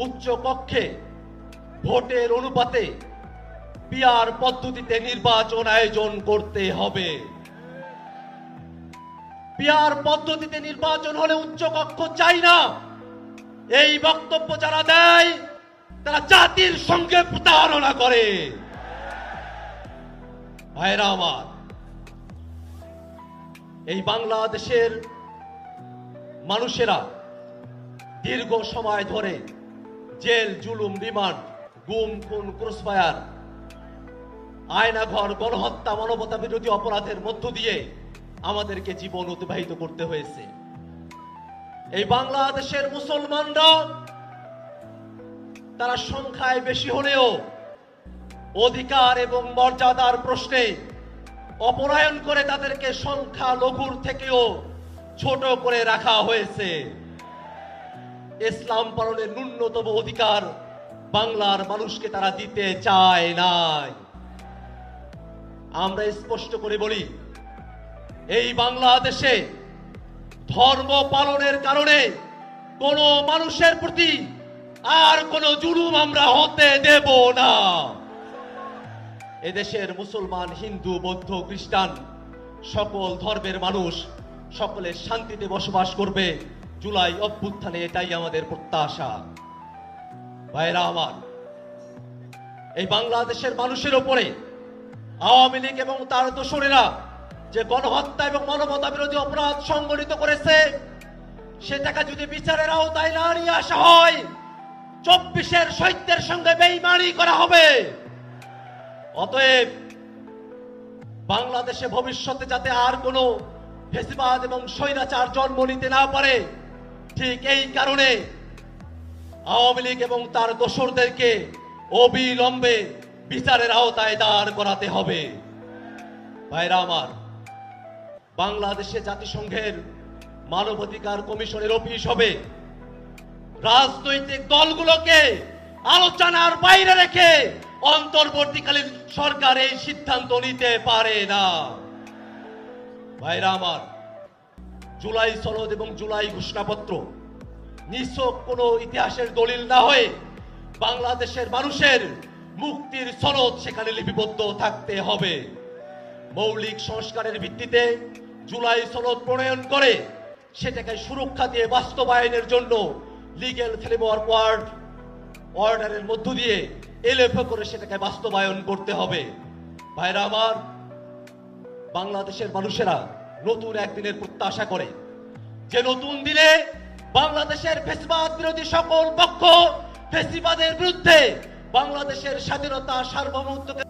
উচ্চ কক্ষে ভোটের অনুপাতে পিআর পদ্ধতিতে নির্বাচন আয়োজন করতে হবে। পিআর পদ্ধতিতে নির্বাচন হলে উচ্চ কক্ষ চাই না, এই বক্তব্য যারা দেয় তারা জাতির সঙ্গে প্রতারণা করে। ভাইরা আমার, এই বাংলাদেশের মানুষেরা দীর্ঘ সময় ধরে জেল, জুলুম, রিমান্ড, গুম, খুন, ক্রসফায়ার, আয়নাঘর, গণহত্যা, মানবতা বিরোধী অপরাধের মধ্য দিয়ে আমাদেরকে জীবন অতিবাহিত করতে হয়েছে। এই বাংলাদেশের মুসলমানরা তারা সংখ্যায় বেশি হলেও অধিকার এবং মর্যাদার প্রশ্নে অপরায়ণ করে তাদেরকে সংখ্যা লঘুর থেকেও ছোট করে রাখা হয়েছে। ইসলাম পালনের ন্যূনতম অধিকার বাংলার মানুষকে তারা দিতে চায় নাই। আমরা স্পষ্ট করে বলি, এই বাংলাদেশে ধর্ম পালনের কারণে কোন মানুষের প্রতি আর কোন জুলুম আমরা হতে দেব না। এদেশের মুসলমান, হিন্দু, বৌদ্ধ, খ্রিস্টান সকল ধর্মের মানুষ সকলে শান্তিতে বসবাস করবে। জুলাই অভ্যুত্থানে এটাই আমাদের প্রত্যাশা। ভাইরা আমার, এই বাংলাদেশের মানুষের উপরে আওয়ামী লীগ এবং তার দোসরেরা যে গণহত্যা এবং মানবতা বিরোধী অপরাধ সংগঠিত করেছে, সেটাকে যদি বিচারের আওতায় না নিয়ে আসা হয়, 24-এর শহীদদের সঙ্গে বেঈমানি করা হবে। অতএব বাংলাদেশে ভবিষ্যতে যাতে আর কোনো ফ্যাসিবাদ এবং স্বৈরাচার জন্ম নিতে না পারে, ঠিক এই কারণে আওয়ামী লীগ এবং তার দোসরদেরকে অবিলম্বে বিচারের আওতায় দাঁড় করাতে হবে। ভাইরা আমার, বাংলাদেশে জাতিসংঘের মানবাধিকার কমিশনের অফিস হবে। রাজনৈতিক দলগুলোকে আলোচনার বাইরে রেখে অন্তর্বর্তীকালীন সরকার এই সিদ্ধান্ত নিতে পারে না। ভাইরা আমার, জুলাই সনদ এবং জুলাই ঘোষণাপত্র নিছক কোনো ইতিহাসের দলিল না হয়ে বাংলাদেশের মানুষের মুক্তির সনদ সেখানে লিপিবদ্ধ থাকতে হবে। মৌলিক সংস্কারের ভিত্তিতে জুলাই সনদ প্রণয়ন করে সেটাকে সুরক্ষা দিয়ে বাস্তবায়নের জন্য লিগ্যাল ফ্রেমওয়ার্ক অর্ডারের মধ্য দিয়ে এলএফ করে সেটাকে বাস্তবায়ন করতে হবে। ভাইরা আমার, বাংলাদেশের মানুষেরা নতুন একদিনের প্রত্যাশা করে, যে নতুন দিনে বাংলাদেশের ফ্যাসিবাদ বিরোধী সকল পক্ষ ফ্যাসিবাদের বিরুদ্ধে বাংলাদেশের স্বাধীনতা, সার্বভৌমত্বকে